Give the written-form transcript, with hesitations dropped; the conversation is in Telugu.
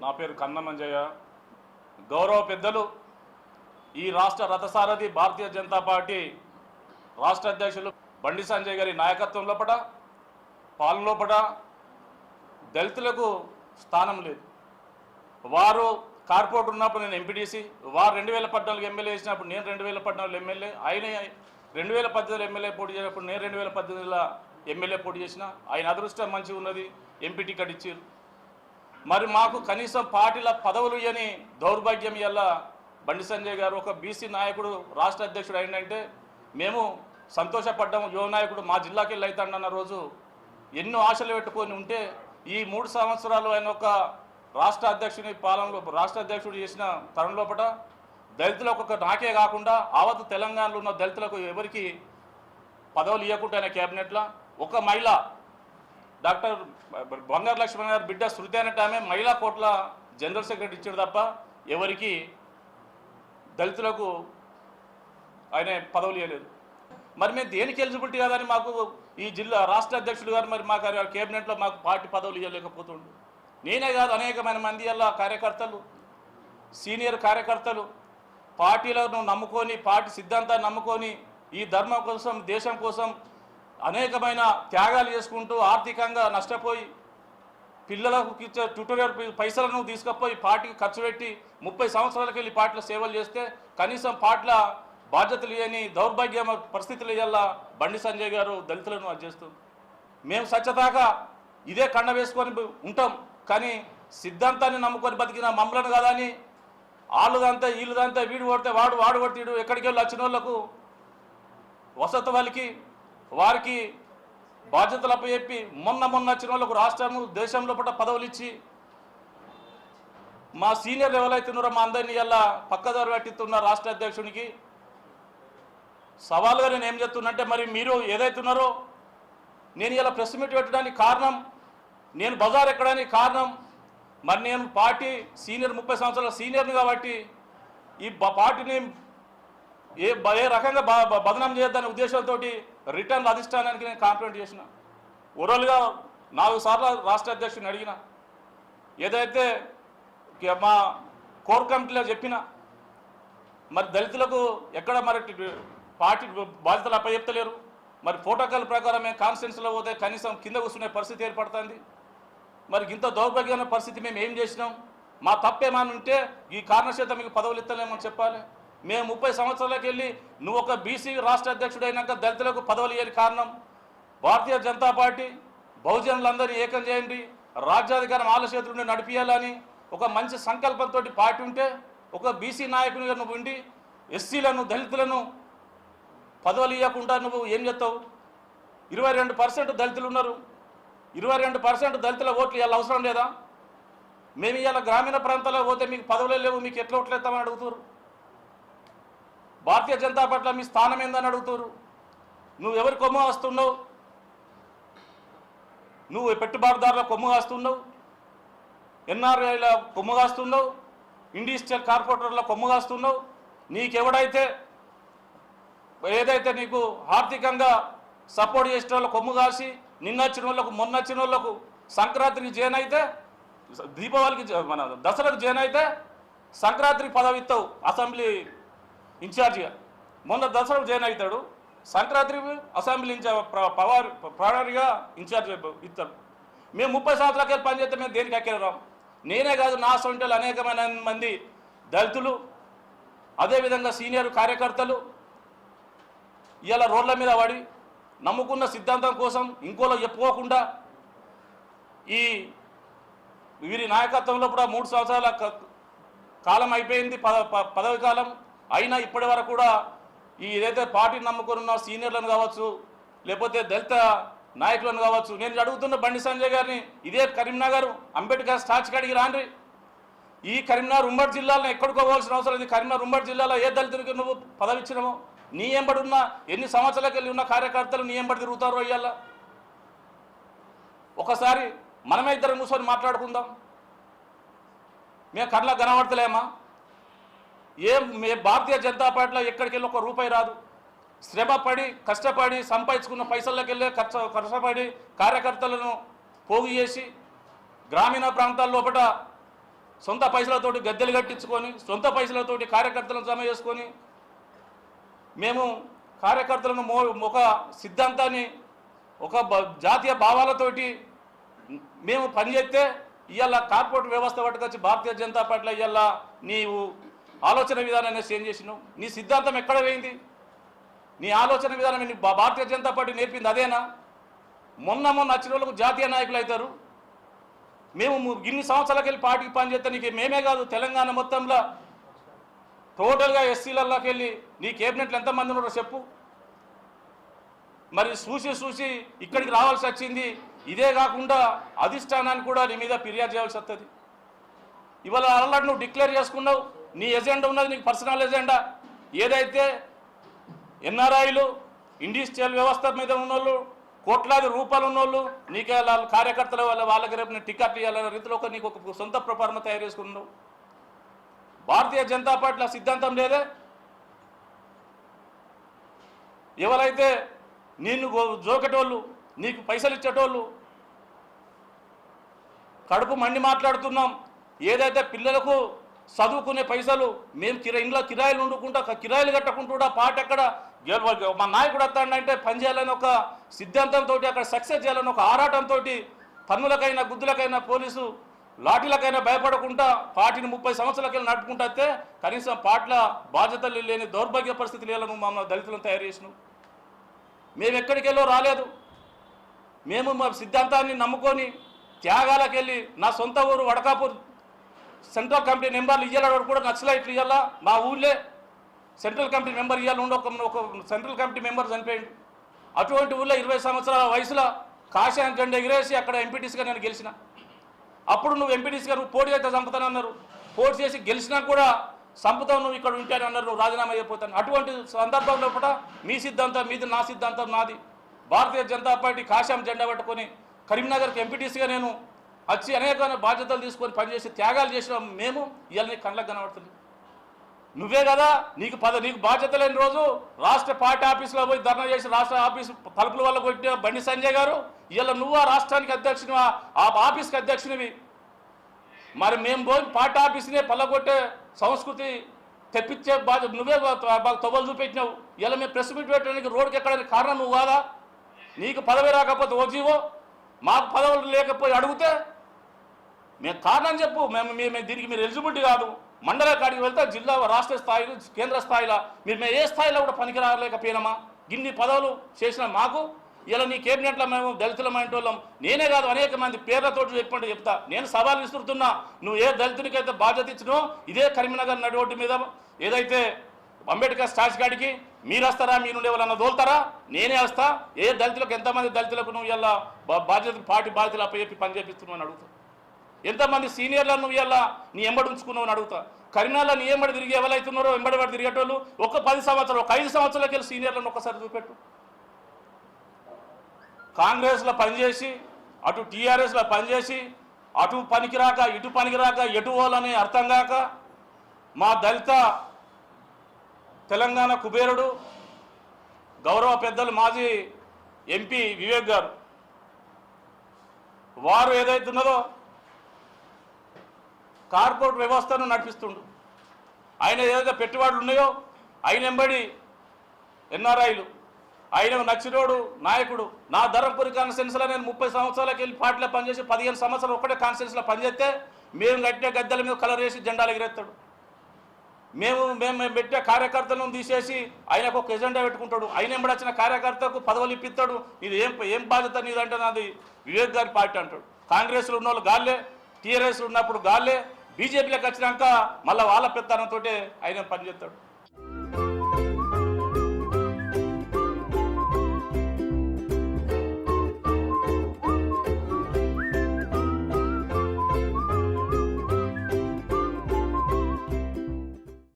నా పేరు కన్నమంజయ్య. గౌరవ పెద్దలు ఈ రాష్ట్ర రథసారథి భారతీయ జనతా పార్టీ రాష్ట్ర అధ్యక్షులు బండి సంజయ్ గారి నాయకత్వం లోపల పాలన లోపల దళితులకు స్థానం లేదు. వారు కార్పొరేటర్ ఉన్నప్పుడు నేను ఎంపీటీసీ, వారు 2014 ఎమ్మెల్యే చేసినప్పుడు నేను 2014 ఎమ్మెల్యే, ఆయన 2018 ఎమ్మెల్యే పోటీ చేసినప్పుడు నేను 2018 ఎమ్మెల్యే పోటీ చేసిన. ఆయన అదృష్టం మంచిగా ఉన్నది, ఎంపీ టికెట్ ఇచ్చారు. మరి మాకు కనీసం పార్టీల పదవులు ఇవ్వని దౌర్భాగ్యం వల్ల బండి సంజయ్ గారు ఒక బీసీ నాయకుడు రాష్ట్ర అధ్యక్షుడు అయిందంటే మేము సంతోషపడ్డాము. యువ నాయకుడు మా జిల్లాకి వెళ్ళి అవుతాడన్న రోజు ఎన్నో ఆశలు పెట్టుకొని ఉంటే ఈ 3 సంవత్సరాలు ఆయన ఒక రాష్ట్ర అధ్యక్షుని పాలనలో రాష్ట్ర అధ్యక్షుడు చేసిన తరుణ లోపల దళితులకు ఒక నాకే కాకుండా ఆవత్ తెలంగాణలో ఉన్న దళితులకు ఎవరికి పదవులు ఇవ్వకుండా ఆయన క్యాబినెట్లో ఒక మహిళ డాక్టర్ బంగారు లక్ష్మణ్ గారు బిడ్డ శృతి అనేట ఆమె మహిళా కోట్ల జనరల్ సెక్రటరీ ఇచ్చాడు తప్ప ఎవరికి దళితులకు ఆయన పదవులు ఇవ్వలేదు. మరి మేము దేనికి ఎలిజిబిలిటీ కాదని మాకు ఈ జిల్లా రాష్ట్ర అధ్యక్షుడు గారు మరి మాకు కేబినెట్లో మాకు పార్టీ పదవులు ఇవ్వలేకపోతుండు. నేనే కాదు అనేకమైన మంది అలా కార్యకర్తలు, సీనియర్ కార్యకర్తలు పార్టీలను నమ్ముకొని పార్టీ సిద్ధాంతాన్ని నమ్ముకొని ఈ ధర్మం కోసం దేశం కోసం అనేకమైన త్యాగాలు చేసుకుంటూ ఆర్థికంగా నష్టపోయి పిల్లలకు ఇచ్చే ట్యూటోరియల్ పైసలను తీసుకుపోయి పార్టీకి ఖర్చు పెట్టి 30 సంవత్సరాలకి వెళ్ళి పార్టీలో సేవలు చేస్తే కనీసం పార్టీల బాధ్యతలు ఇవ్వని దౌర్భాగ్య పరిస్థితులు ఇవ్వాల బండి సంజయ్ గారు దళితులను అది చేస్తూ మేము సత్యదాకా ఇదే కండ వేసుకొని ఉంటాం. కానీ సిద్ధాంతాన్ని నమ్ముకొని బతికిన మమ్మలను కదా అని వాళ్ళదంతా వీళ్ళదంతా వీడు కొడితే వాడు కొట్టిడు ఎక్కడికి వెళ్ళి వచ్చిన వాళ్ళకు వసతి వాళ్ళకి వారికి బాధ్యతలు అప్పచెప్పి మొన్న వచ్చిన వాళ్ళకు రాష్ట్రము దేశంలో పట్ల పదవులు ఇచ్చి మా సీనియర్లు ఎవరైతున్నారో మా అందరినీ ఇలా పక్కదారి పట్టిస్తున్న రాష్ట్ర అధ్యక్షునికి సవాలుగా నేను ఏం చెప్తున్నంటే మరి మీరు ఏదైతున్నారో నేను ఇలా ప్రెస్ మీట్ పెట్టడానికి కారణం, నేను బజార్ ఎక్కడానికి కారణం, మరి నేను పార్టీ సీనియర్ 30 సంవత్సరాల సీనియర్ని కాబట్టి ఈ పార్టీని ఏ రకంగా బదనాం చేయొద్దనే ఉద్దేశంతో రిటర్న్ అధిష్టానానికి నేను కాంప్లైంట్ చేసిన. ఓవరాల్గా 4 సార్లు రాష్ట్ర అధ్యక్షుడిని అడిగిన, ఏదైతే మా కోర్ కమిటీలో చెప్పిన మరి దళితులకు ఎక్కడ మరి పార్టీ బాధ్యతలు అప్పచెప్తలేరు. మరి ప్రోటోకాల్ ప్రకారం మేము కాన్స్టిట్యూన్సీలో పోతే కనీసం కింద కూర్చునే పరిస్థితి ఏర్పడుతుంది. మరి ఇంత దౌర్భాగ్యమైన పరిస్థితి మేము ఏం చేసినాం? మా తప్పేమని ఉంటే ఈ కారణచేత మీకు పదవులు ఇస్తలేమని చెప్పాలి. మేము 30 సంవత్సరాలకు వెళ్ళి నువ్వు ఒక బీసీ రాష్ట్ర అధ్యక్షుడు అయినాక దళితులకు పదవులు ఇవ్వని కారణం భారతీయ జనతా పార్టీ బహుజనులందరినీ ఏకం చేయండి, రాజ్యాధికారం ఆళ్ళ చేతుల నుండి నడిపియాలని ఒక మంచి సంకల్పంతో పార్టీ ఉంటే ఒక బీసీ నాయకునిగా నువ్వు ఉండి ఎస్సీలను దళితులను పదవులు ఇవ్వకుండా నువ్వు ఏం చేస్తావు? 22% దళితులు ఉన్నారు, 22% దళితుల ఓట్లు ఇవాళ అవసరం లేదా? మేము ఇవాళ గ్రామీణ ప్రాంతాల్లో పోతే మీకు పదవులే లేవు, మీకు ఎట్లా ఓట్లు ఇస్తామని అడుగుతారు. భారతీయ జనతా పార్టీలో మీ స్థానం ఏందని అడుగుతారు. నువ్వు ఎవరి కొమ్ము కాస్తున్నావు? నువ్వు పెట్టుబడిదారుల కొమ్ము కాస్తున్నావు, ఎన్ఆర్ఐల కొమ్ము కాస్తున్నావు, ఇండస్ట్రియల్ కార్పొరేటర్ల కొమ్ము కాస్తున్నావు. నీకెవడైతే ఏదైతే నీకు ఆర్థికంగా సపోర్ట్ చేసిన వాళ్ళకు కొమ్ము కాసి నిన్న వచ్చిన వాళ్ళకు మొన్న వచ్చిన వాళ్ళకు సంక్రాంతికి జైన్ అయితే దీపావళికి మన దసరాకు జైన్ అయితే సంక్రాంతికి పదవి ఇస్తావు అసెంబ్లీ ఇన్ఛార్జిగా. మొన్న దసరాకు జైన్ అవుతాడు, సంక్రాంతికి అసెంబ్లీ ప్రధానిగా ఇన్ఛార్జ్ ఇస్తాడు. మేము 30 సంవత్సరాలకి పనిచేస్తే మేము దేనికి ఎక్కేరాం? నేనే కాదు నా సొంటలు అనేకమైన మంది దళితులు అదేవిధంగా సీనియర్ కార్యకర్తలు ఇలా రోడ్ల మీద పడి నమ్ముకున్న సిద్ధాంతం కోసం ఇంకోలో చెప్పుకోకుండా ఈ వీరి నాయకత్వంలో కూడా 3 సంవత్సరాల కాలం అయిపోయింది, పదవి కాలం అయినా ఇప్పటి వరకు కూడా ఈ ఏదైతే పార్టీని నమ్ముకుని ఉన్న సీనియర్లను కావచ్చు లేకపోతే దళిత నాయకులను కావచ్చు నేను అడుగుతున్న బండి సంజయ్ గారిని, ఇదే కరీంనగర్ అంబేద్కర్ స్టాచ్యూ కాడికి రాండ్రి. ఈ కరీంనగర్ ఉమ్మడి జిల్లాలో ఎక్కడికోవాల్సిన అవసరం లేదు. కరీంనగర్ ఉమ్మడి జిల్లాలో ఏ దళితుడికి నువ్వు పదవి ఇచ్చినామో నీ ఎంబడి ఉన్న ఎన్ని సంవత్సరాలకు వెళ్ళి ఉన్న కార్యకర్తలు నీ ఎంబడి తిరుగుతారో అయ్యాల. ఒకసారి మనమే ఇద్దరు కూర్చొని మాట్లాడుకుందాం. మేము కళ్ళ కనబడతలేమా? మే భారతీయ జనతా పార్టీలో ఎక్కడికి వెళ్ళి ₹1 రాదు. శ్రమపడి కష్టపడి సంపాదించుకున్న పైసల్లోకి వెళ్ళే కష్టపడి కార్యకర్తలను పోగు చేసి గ్రామీణ ప్రాంతాల లోపల సొంత పైసలతోటి గద్దెలు కట్టించుకొని సొంత పైసలతోటి కార్యకర్తలను జమ చేసుకొని మేము కార్యకర్తలను ఒక సిద్ధాంతాన్ని ఒక జాతీయ భావాలతోటి మేము పనిచేస్తే ఇవాళ కార్పొరేట్ వ్యవస్థ పట్టుకొచ్చి భారతీయ జనతా పార్టీలో ఇవాళ నీవు ఆలోచన విధానాన్ని చేంజ్ చేసినావు. నీ సిద్ధాంతం ఎక్కడ పోయింది? నీ ఆలోచన విధానం భారతీయ జనతా పార్టీ నేర్పింది అదేనా? మొన్న వచ్చిన వాళ్ళకు జాతీయ నాయకులు అవుతారు. మేము ఇన్ని సంవత్సరాలకి వెళ్ళి పార్టీకి పనిచేస్తే నీకు మేమే కాదు తెలంగాణ మొత్తంలో టోటల్గా ఎస్సీలలోకి వెళ్ళి నీ కేబినెట్లు ఎంతమంది ఉన్నారో చెప్పు. మరి చూసి ఇక్కడికి రావాల్సి వచ్చింది. ఇదే కాకుండా అధిష్టానాన్ని కూడా నీ మీద ఫిర్యాదు చేయాల్సి వస్తుంది. ఇవాళ అలా నువ్వు డిక్లేర్ చేసుకున్నావు. నీ ఎజెండా ఉన్నది నీకు పర్సనల్ ఎజెండా. ఏదైతే ఎన్ఆర్ఐలు ఇండస్ట్రియల్ వ్యవస్థ మీద ఉన్నోళ్ళు కోట్లాది రూపాయలు ఉన్నోళ్ళు నీకు కార్యకర్తలు వాళ్ళకి రేపు టికెట్లు ఇవ్వాలనే రీతిలో నీకు ఒక సొంత ప్రొఫార్మా తయారు చేసుకున్నావు. భారతీయ జనతా పార్టీలో సిద్ధాంతం లేదే. ఎవరైతే నిన్ను జోకేటోళ్ళు నీకు పైసలు ఇచ్చేటోళ్ళు కడుపు మండి మాట్లాడుతున్నాం. ఏదైతే పిల్లలకు చదువుకునే పైసలు మేము ఇంట్లో కిరాయిలు వండుకుంటా కిరాయిలు కట్టకుండా పాట ఎక్కడ మా నాయకుడు వస్తాడంటే పని చేయాలని ఒక సిద్ధాంతంతో అక్కడ సక్సెస్ చేయాలని ఒక ఆరాటంతో పన్నులకైనా గుద్దులకైనా పోలీసు లాఠీలకైనా భయపడకుండా పార్టీని 30 సంవత్సరాలకి నడుపుకుంటా వస్తే కనీసం పార్టీల బాధ్యతలు లేని దౌర్భాగ్య పరిస్థితులు లేని మమ్మల్ని దళితులను తయారు చేసినాం. మేము ఎక్కడికి వెళ్ళో రాలేదు. మేము మా సిద్ధాంతాన్ని నమ్ముకొని త్యాగాలకు వెళ్ళి నా సొంత ఊరు వడకాపూర్ సెంట్రల్ కమిటీ మెంబర్లు ఇయ్యాల కూడా నక్సలైట్లు ఇవ్వాలా మా ఊళ్ళే సెంట్రల్ కమిటీ మెంబర్ ఇవ్వాలి ఒక సెంట్రల్ కమిటీ మెంబర్ చనిపోయింది. అటువంటి ఊళ్ళో 20 సంవత్సరాల వయసులో కాషాయం జెండా ఎగిరేసి అక్కడ ఎంపీటీసీగా నేను గెలిచిన. అప్పుడు నువ్వు ఎంపీటీసీగా నువ్వు పోటీ అయితే చంపుతానన్నారు. పోటీ చేసి గెలిచినా కూడా చంపుతావు నువ్వు ఇక్కడ ఉంటానన్నారు. నువ్వు రాజీనామా అయిపోతాను. అటువంటి సందర్భంలో కూడా మీ సిద్ధాంతం మీది, నా సిద్ధాంతం నాది. భారతీయ జనతా పార్టీ కాషాయం జెండా పట్టుకొని కరీంనగర్కి ఎంపీటీసీగా నేను వచ్చి అనేక బాధ్యతలు తీసుకొని పనిచేసి త్యాగాలు చేసిన మేము ఇవాళ నీకు కళ్ళకు కనబడుతుంది. నువ్వే కదా నీకు బాధ్యత లేని రోజు రాష్ట్ర పార్టీ ఆఫీసులో పోయి ధర్నా చేసి రాష్ట్ర ఆఫీసు తలుపుల వల్ల కొట్టిన బండి సంజయ్ గారు ఇవాళ నువ్వు ఆ రాష్ట్రానికి అధ్యక్షుని ఆ ఆఫీస్కి అధ్యక్షునివి. మరి మేము పోయి పార్టీ ఆఫీసునే పల్లగొట్టే సంస్కృతి తెప్పించే బాధ్యత నువ్వే తొవ్వలు చూపెట్టినావు. ఇలా మేము ప్రెస్ మీట్ పెట్టడానికి రోడ్డుకి ఎక్కడానికి కారణం నువ్వు కాదా? నీకు పదవి రాకపోతే ఓజీవో మాకు పదవులు లేకపోయి అడిగితే మేము కారణం చెప్పు. మేము దీనికి మీరు ఎలిజిబిలిటీ కాదు. మండల కాడికి వెళ్తే జిల్లా రాష్ట్ర స్థాయిలో కేంద్ర స్థాయిలో మేము ఏ స్థాయిలో కూడా పనికి రాలేకపోయినామా? గిన్ని పదవులు చేసిన మాకు ఇలా నీ కేబినెట్లో మేము దళితులమైనటోళ్ళం. నేనే కాదు అనేక మంది పేర్లతో చెప్పండి చెప్తా. నేను సవాల్ విసురుతున్నా. నువ్వు ఏ దళితునికైతే బాధ్యత ఇచ్చినో ఇదే కరీంనగర్ నడిఒడ్డు మీద ఏదైతే అంబేద్కర్ స్టాచ్యూ కాడికి మీరు వస్తారా? మీ నుండి ఎవరన్నా దోల్తారా? నేనే వస్తా. ఏ దళితులకు ఎంతమంది దళితులకు నువ్వు ఇలా బాధ్యత పార్టీ బాధ్యతలు అప్పచెప్పి పని చేపిస్తున్నావు అని అడుగుతా. ఎంతమంది సీనియర్లను నువ్వు ఇలా నీ ఎంబడి ఉంచుకున్నావు అని అడుగుతా. కరీంనగర్లో నీ ఎంబడి తిరిగి ఎవరైతున్నారో ఎంబడి పడి తిరిగేటోళ్ళు ఒక 10 సంవత్సరాలు ఒక 5 సంవత్సరాలకి వెళ్ళి సీనియర్లను ఒక్కసారి చూపెట్టు. కాంగ్రెస్లో పనిచేసి అటు టీఆర్ఎస్లో పనిచేసి అటు పనికిరాక ఇటు పనికిరాక ఎటు పోవాలని అర్థం కాక మా దళిత తెలంగాణ కుబేరుడు గౌరవ పెద్దలు మాజీ ఎంపీ వివేక్ గారు వారు ఏదైతే ఉన్నదో కార్పొరేట్ వ్యవస్థను నడిపిస్తుండు. ఆయన ఏదైతే పెట్టుబడులు ఉన్నాయో ఆయన ఎంబడి ఎన్ఆర్ఐలు ఆయన నచ్చినోడు నాయకుడు. నా ధర్మపురి కాన్స్టిట్యున్సీలో నేను 30 సంవత్సరాలకి వెళ్ళి పార్టీలో పనిచేసి 15 సంవత్సరాలు ఒక్కటే కాన్స్టిట్యున్సీలో పనిచేస్తే మేము కట్టిన గద్దెల మీద కలర్ వేసి జెండాలు ఎగిరేస్తాడు. మేము పెట్టే కార్యకర్తలను తీసేసి ఆయనకు ఒక ఎజెండా పెట్టుకుంటాడు. ఆయన ఎంబడి వచ్చిన కార్యకర్తకు పదవులు ఇప్పిస్తాడు. ఇది ఏం బాధ్యత నీదంటే నాది వివేక్ గారి పార్టీ అంటాడు. కాంగ్రెస్లో ఉన్న వాళ్ళు గాల్లే, టీఆర్ఎస్లో ఉన్నప్పుడు గాల్లే, బీజేపీలోకి వచ్చినాక మళ్ళీ వాళ్ళ పెత్తనంతో ఆయన పనిచేస్తాడు.